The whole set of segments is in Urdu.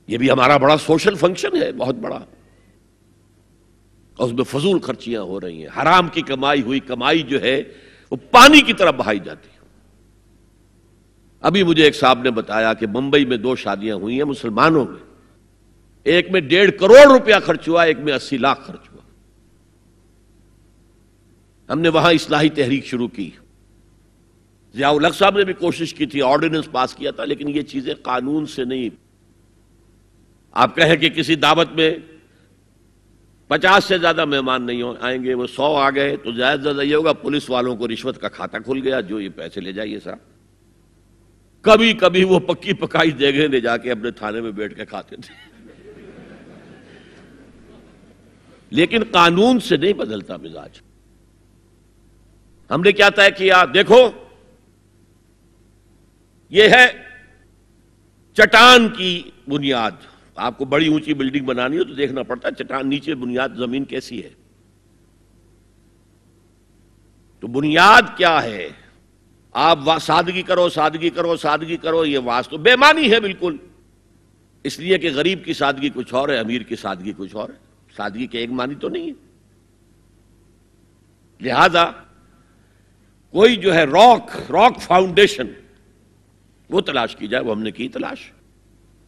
یہ بھی ہمارا بڑا سوشل فنکشن ہے، بہت بڑا، اور اس میں فضول خرچیاں ہو رہی ہیں، حرام کی کمائی ہوئی کمائی جو ہے وہ پانی کی طرح بہائی جاتی ہے۔ ابھی مجھے ایک صاحب نے بتایا کہ ممبئی میں 2 شادیاں ہوئی ہیں مسلمانوں میں، ایک میں 1.5 کروڑ روپیہ خرچ ہوا، ایک میں 80 لاکھ خرچ ہوا۔ ہم نے وہاں اصلاحی تحریک شروع کی، ضیاء الحق صاحب نے بھی کوشش کی تھی، آرڈیننس پاس کیا تھا، لیکن یہ چیزیں قانون سے نہیں۔ آپ کہیں کہ کسی دعوت میں 50 سے زیادہ مہمان نہیں آئیں گے، وہ 100 آ گئے تو زیادہ سے زیادہ یہ ہوگا پولیس والوں کو رشوت کا کھاتا کھل گیا، جو یہ پیسے لے جائیے صاحب۔ کبھی کبھی وہ پکی پکائی دیگیں لے جا کے اپنے تھانے میں بیٹھ کے کھاتے تھے، لیکن قانون سے نہیں بدلتا مزاج۔ ہم نے کیا طے کیا؟ دیکھو یہ ہے چٹان کی بنیاد۔ آپ کو بڑی اونچی بلڈنگ بنانی ہو تو دیکھنا پڑتا ہے چٹان نیچے بنیاد زمین کیسی ہے۔ تو بنیاد کیا ہے؟ آپ سادگی کرو، سادگی کرو، سادگی کرو، یہ تو بے معنی ہے بالکل، اس لیے کہ غریب کی سادگی کچھ اور ہے، امیر کی سادگی کچھ اور ہے، سادگی کے ایک معنی تو نہیں ہے۔ لہذا کوئی جو ہے راک فاؤنڈیشن وہ تلاش کی جائے، وہ ہم نے کی تلاش۔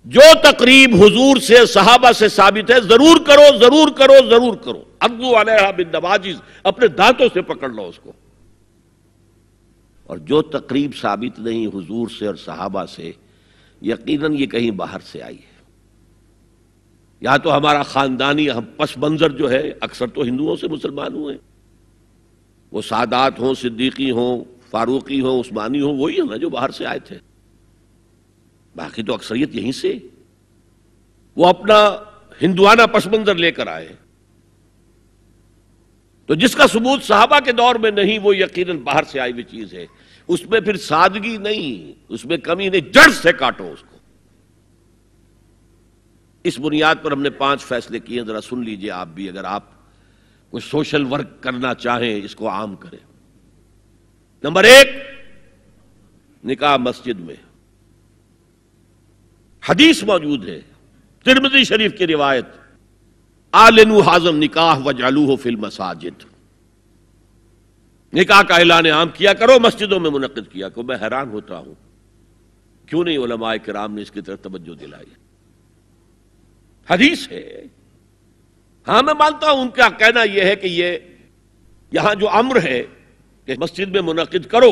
جو تقریب حضور سے صحابہ سے ثابت ہے ضرور کرو، ضرور کرو، ضرور کرو، عضوا علیہا بالنواجذ، اپنے دانتوں سے پکڑ لو اس کو۔ اور جو تقریب ثابت نہیں حضور سے اور صحابہ سے، یقیناً یہ کہیں باہر سے آئی ہے، یا تو ہمارا خاندانی پس منظر جو ہے، اکثر تو ہندوؤں سے مسلمان ہوئے، وہ سادات ہوں، صدیقی ہوں، فاروقی ہوں، عثمانی ہوں، وہی ہیں نا جو باہر سے آئے تھے، باقی تو اکثریت یہیں سے، وہ اپنا ہندوانہ پس منظر لے کر آئے۔ تو جس کا ثبوت صحابہ کے دور میں نہیں، وہ یقیناً باہر سے آئی ہوئی چیز ہے، اس میں پھر سادگی نہیں، اس میں کمی نہیں، جڑ سے کاٹو اس کو۔ اس بنیاد پر ہم نے 5 فیصلے کیے، ذرا سن لیجئے آپ بھی، اگر آپ کوئی سوشل ورک کرنا چاہیں اس کو عام کریں۔ نمبر 1، نکاح مسجد میں۔ حدیث موجود ہے، ترمذی شریف کی روایت، اعلنوا ھذا النکاح واجعلوہ فی المساجد، نکاح کا اعلان عام کیا کرو، مسجدوں میں منعقد کیا کرو۔ میں حیران ہوتا ہوں کیوں نہیں علماء کرام نے اس کی طرف توجہ دلائی۔ حدیث ہے، ہاں میں مانتا ہوں ان کا کہنا یہ ہے کہ یہ یہاں جو امر ہے کہ مسجد میں منعقد کرو،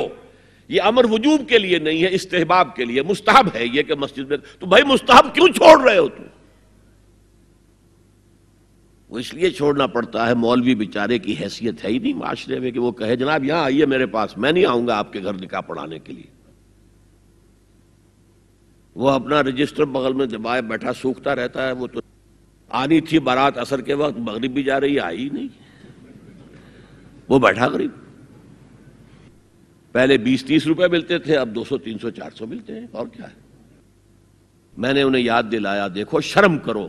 یہ امر وجوب کے لیے نہیں ہے، استحباب کے لیے، مستحب ہے یہ کہ مسجد میں۔ تو بھائی مستحب کیوں چھوڑ رہے ہو تم؟ وہ اس لیے چھوڑنا پڑتا ہے، مولوی بیچارے کی حیثیت ہے ہی نہیں معاشرے میں کہ وہ کہے جناب یہاں آئیے میرے پاس، میں نہیں آؤں گا آپ کے گھر نکاح پڑھانے کے لیے۔ وہ اپنا رجسٹر بغل میں دبائے بیٹھا سوکھتا رہتا ہے۔ وہ تو آنی تھی بارات عصر کے وقت، مغرب بھی جا رہی ہے، آئی نہیں، وہ بیٹھا غریب۔ پہلے 20-30 روپے ملتے تھے، اب 200 300 400 ملتے ہیں، اور کیا ہے۔ میں نے انہیں یاد دلایا، دیکھو شرم کرو،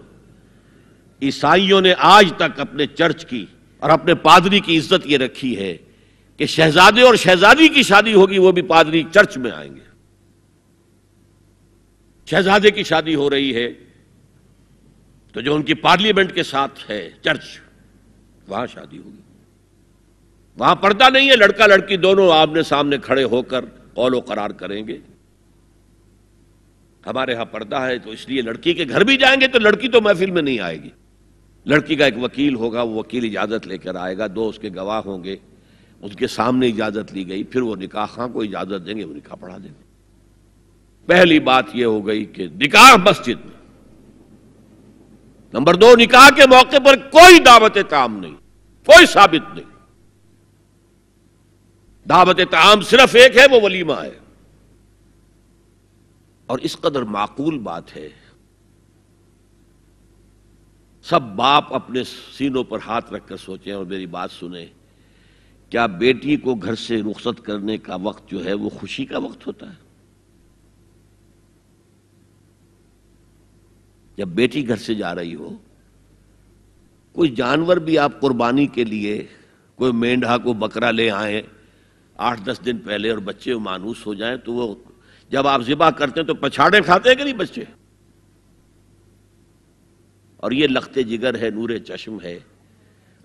عیسائیوں نے آج تک اپنے چرچ کی اور اپنے پادری کی عزت یہ رکھی ہے کہ شہزادے اور شہزادی کی شادی ہوگی وہ بھی پادری چرچ میں آئیں گے۔ شہزادے کی شادی ہو رہی ہے تو جو ان کی پارلیمنٹ کے ساتھ ہے چرچ، وہاں شادی ہوگی، وہاں پردہ نہیں ہے، لڑکا لڑکی دونوں آمنے سامنے کھڑے ہو کر قول و قرار کریں گے۔ ہمارے ہاں پردہ ہے تو اس لیے لڑکی کے گھر بھی جائیں گے تو لڑکی تو محفل میں نہیں آئے گی، لڑکی کا ایک وکیل ہوگا، وہ وکیل اجازت لے کر آئے گا، 2 اس کے گواہ ہوں گے، اس کے سامنے اجازت لی گئی، پھر وہ نکاح خواہ کو اجازت دیں گے، وہ نکاح پڑھا دیں گے۔ پہلی بات یہ ہو گئی کہ نکاح مسجد میں۔ نمبر 2، نکاح کے موقع پر کوئی دعوت طعام نہیں، کوئی ثابت نہیں۔ دعوت طعام صرف ایک ہے، وہ ولیمہ ہے، اور اس قدر معقول بات ہے، سب باپ اپنے سینوں پر ہاتھ رکھ کر سوچیں اور میری بات سنیں، کیا بیٹی کو گھر سے رخصت کرنے کا وقت جو ہے وہ خوشی کا وقت ہوتا ہے؟ جب بیٹی گھر سے جا رہی ہو، کوئی جانور بھی آپ قربانی کے لیے، کوئی مینڈھا کو بکرا لے آئیں 8-10 دن پہلے اور بچے مانوس ہو جائیں تو وہ جب آپ ذبح کرتے ہیں تو پچھاڑے کھاتے ہیں کہ نہیں بچے؟ اور یہ لخت جگر ہے، نور چشم ہے،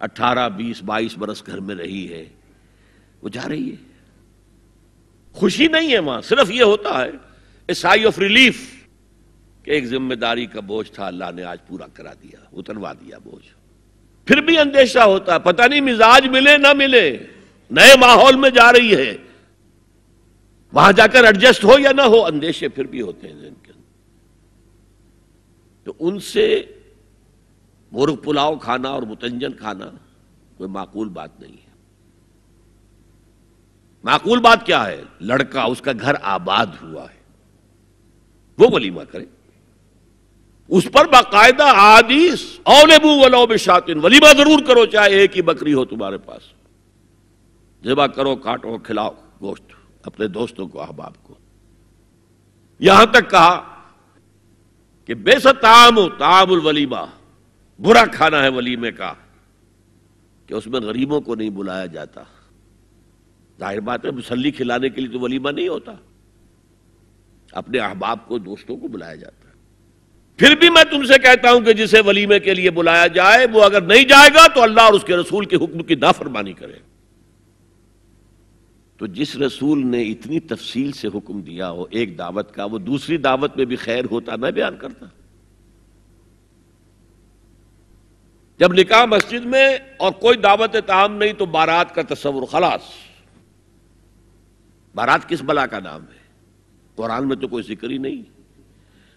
18 20 22 برس گھر میں رہی ہے، وہ جا رہی ہے. خوشی نہیں ہے وہاں، صرف یہ ہوتا ہے اے سائی آف ریلیف کہ ایک ذمہ داری کا بوجھ تھا، اللہ نے آج پورا کرا دیا، اتروا دیا بوجھ. پھر بھی اندیشہ ہوتا ہے، پتہ نہیں مزاج ملے نہ ملے، نئے ماحول میں جا رہی ہے، وہاں جا کر ایڈجسٹ ہو یا نہ ہو، اندیشے پھر بھی ہوتے ہیں ذہن کے اندر. تو ان سے مرغ پلاؤ کھانا اور متنجن کھانا کوئی معقول بات نہیں ہے. معقول بات کیا ہے؟ لڑکا، اس کا گھر آباد ہوا ہے، وہ ولیمہ کرے، اس پر باقاعدہ احادیث اولبو ولو بشاتن، ولیمہ ضرور کرو چاہے ایک ہی بکری ہو تمہارے پاس، ذبح کرو، کاٹو، کھلاؤ گوشت اپنے دوستوں کو، احباب کو. یہاں تک کہا کہ بے طعام الولیمہ، برا کھانا ہے ولیمے کا کہ اس میں غریبوں کو نہیں بلایا جاتا. ظاہر بات ہے مسلی کھلانے کے لیے تو ولیمہ نہیں ہوتا، اپنے احباب کو، دوستوں کو بلایا جاتا ہے. پھر بھی میں تم سے کہتا ہوں کہ جسے ولیمے کے لیے بلایا جائے وہ اگر نہیں جائے گا تو اللہ اور اس کے رسول کے حکم کی نافرمانی کرے. تو جس رسول نے اتنی تفصیل سے حکم دیا ہو ایک دعوت کا، وہ دوسری دعوت میں بھی خیر ہوتا نہ بیان کرتا. جب نکاح مسجد میں اور کوئی دعوت طعام نہیں تو بارات کا تصور، خلاص. بارات کس بلا کا نام ہے؟ قرآن میں تو کوئی ذکر ہی نہیں،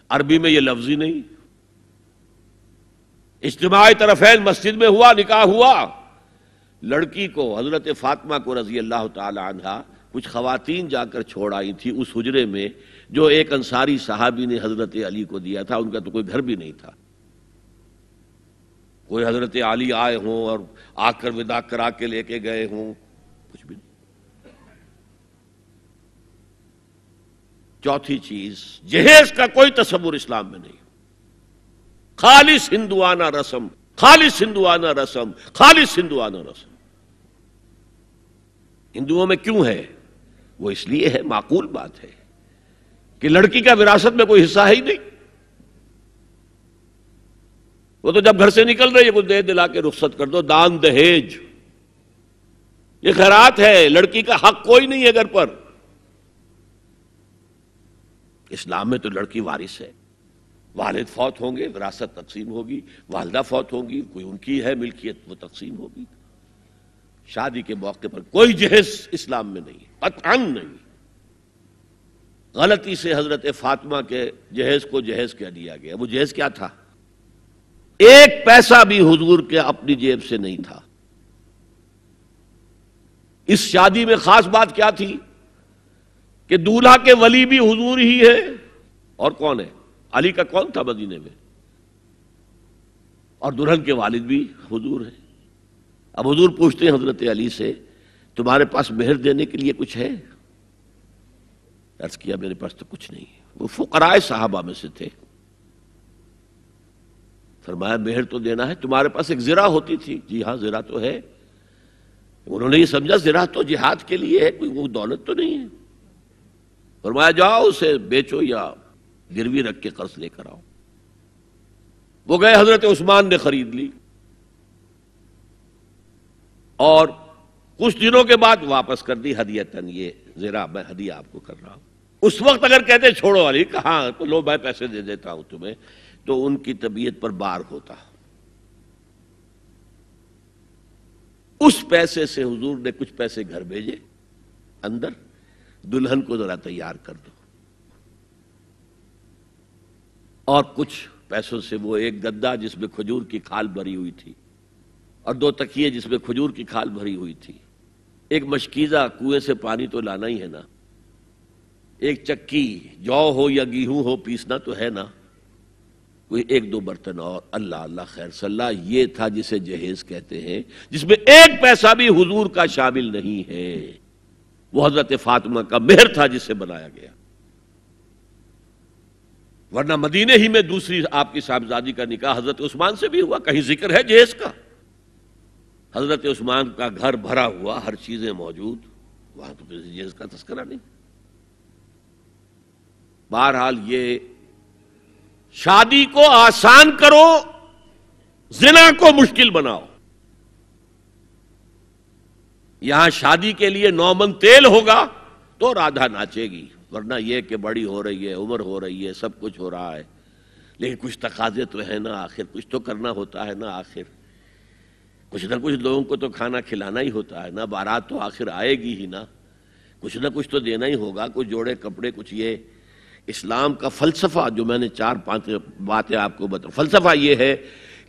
عربی میں یہ لفظ ہی نہیں. اجتماع طرفین مسجد میں ہوا، نکاح ہوا. لڑکی کو، حضرت فاطمہ کو رضی اللہ تعالی عنہا، کچھ خواتین جا کر چھوڑ آئی تھی اس حجرے میں جو ایک انصاری صحابی نے حضرت علی کو دیا تھا. ان کا تو کوئی گھر بھی نہیں تھا. کوئی حضرت علی آئے ہوں اور آ کر وداع کرا کے لے کے گئے ہوں، کچھ بھی نہیں. چوتھی چیز، جہیز کا کوئی تصور اسلام میں نہیں. خالص ہندوانہ رسم، خالص ہندوانہ رسم، خالص ہندوانہ رسم. ہندوؤں میں کیوں ہے؟ وہ اس لیے ہے، معقول بات ہے کہ لڑکی کا وراثت میں کوئی حصہ ہے ہی نہیں. وہ تو جب گھر سے نکل رہی ہے کچھ دے دلا کے رخصت کر دو، دان دہیج، یہ خیرات ہے. لڑکی کا حق کوئی نہیں ہے گھر پر. اسلام میں تو لڑکی وارث ہے. والد فوت ہوں گے، وراثت تقسیم ہوگی. والدہ فوت ہوں گی، کوئی ان کی ہے ملکیت، وہ تقسیم ہوگی. شادی کے موقع پر کوئی جہیز اسلام میں نہیں، قطعاً نہیں. غلطی سے حضرت فاطمہ کے جہیز کو جہیز کہہ دیا گیا. وہ جہیز کیا تھا؟ ایک پیسہ بھی حضور کے اپنی جیب سے نہیں تھا. اس شادی میں خاص بات کیا تھی کہ دولہا کے ولی بھی حضور ہی ہے. اور کون ہے؟ علی کا کون تھا مدینے میں؟ اور دلہن کے والد بھی حضور ہیں. اب حضور پوچھتے ہیں حضرت علی سے، تمہارے پاس مہر دینے کے لیے کچھ ہے؟ عرض کیا میرے پاس تو کچھ نہیں. وہ فقراء صحابہ میں سے تھے. فرمایا مہر تو دینا ہے. تمہارے پاس ایک زرہ ہوتی تھی؟ جی ہاں زرہ تو ہے. انہوں نے یہ سمجھا زرہ تو جہاد کے لیے ہے، کوئی وہ دولت تو نہیں ہے. فرمایا جاؤ اسے بیچو یا گروی رکھ کے قرض لے کر آؤ. وہ گئے، حضرت عثمان نے خرید لی اور کچھ دنوں کے بعد واپس کر دی ہدیتاً. یہ زرہ میں ہدیہ آپ کو کر رہا ہوں. اس وقت اگر کہتے چھوڑو علی، کہاں تو لو میں پیسے دے دیتا ہوں تمہیں، تو ان کی طبیعت پر بار ہوتا. اس پیسے سے حضور نے کچھ پیسے گھر بھیجے اندر، دلہن کو ذرا تیار کر دو. اور کچھ پیسوں سے وہ ایک گدا جس میں کھجور کی کھال بھری ہوئی تھی، اور 2 تکیے جس میں کھجور کی کھال بھری ہوئی تھی، ایک مشکیزہ، کنویں سے پانی تو لانا ہی ہے نا، ایک چکی، جو ہو یا گیہوں ہو پیسنا تو ہے نا، کوئی 1-2 برتن اور. اللہ اللہ خیر صلی اللہ. یہ تھا جسے جہیز کہتے ہیں، جس میں ایک پیسہ بھی حضور کا شامل نہیں ہے. وہ حضرت فاطمہ کا مہر تھا جسے بنایا گیا. ورنہ مدینے ہی میں دوسری آپ کی صاحبزادی کا نکاح حضرت عثمان سے بھی ہوا. کہیں ذکر ہے جہیز کا؟ حضرت عثمان کا گھر بھرا ہوا، ہر چیزیں موجود، وہاں تو کسی جہیز کا تذکرہ نہیں. بہرحال یہ شادی کو آسان کرو زنا کو مشکل بناؤ. یہاں شادی کے لیے 9 من تیل ہوگا تو رادھا ناچے گی، ورنہ یہ کہ بڑی ہو رہی ہے، عمر ہو رہی ہے، سب کچھ ہو رہا ہے، لیکن کچھ تقاضے تو ہے نا، آخر کچھ تو کرنا ہوتا ہے نا، آخر کچھ نہ کچھ لوگوں کو تو کھانا کھلانا ہی ہوتا ہے نا، بارات تو آخر آئے گی ہی نا، کچھ نہ کچھ تو دینا ہی ہوگا، کچھ جوڑے کپڑے، کچھ یہ. اسلام کا فلسفہ جو میں نے 4-5 باتیں آپ کو بتا، فلسفہ یہ ہے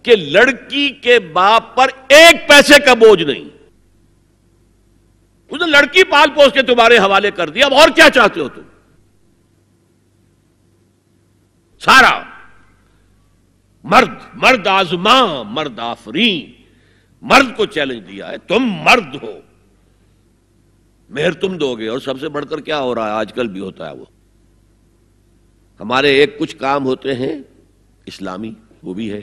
کہ لڑکی کے باپ پر 1 پیسے کا بوجھ نہیں. اس نے لڑکی پال پوس کے تمہارے حوالے کر دیا، اب اور کیا چاہتے ہو تم؟ سارا مرد آزماں مرد آفرین، مرد کو چیلنج دیا ہے، تم مرد ہو، مہر تم دو گے. اور سب سے بڑھ کر کیا ہو رہا ہے آج کل بھی ہوتا ہے، وہ ہمارے ایک کچھ کام ہوتے ہیں اسلامی، وہ بھی ہے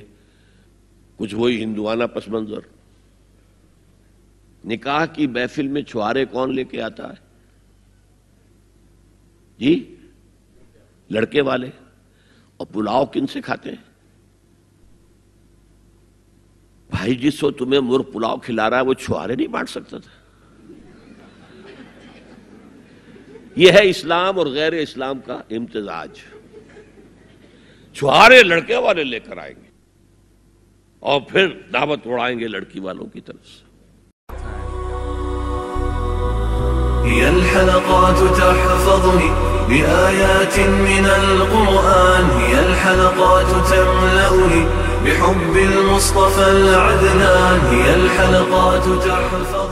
کچھ وہی ہندوانہ پس منظر. نکاح کی محفل میں چھوارے کون لے کے آتا ہے جی؟ لڑکے والے. اور پلاؤ کن سے کھاتے ہیں بھائی؟ جس وہ تمہیں مرغ پلاؤ کھلا رہا ہے وہ چھوارے نہیں بانٹ سکتا تھا؟ یہ ہے اسلام اور غیر اسلام کا امتزاج. چھوارے لڑکے والے لے کر آئیں گے اور پھر دعوت اڑائیں گے لڑکی والوں کی طرف سے. هي الحلقات تحفظني بآيات من القرآن، هي الحلقات تملأني بحب المصطفى العدنان، هي الحلقات تحفظني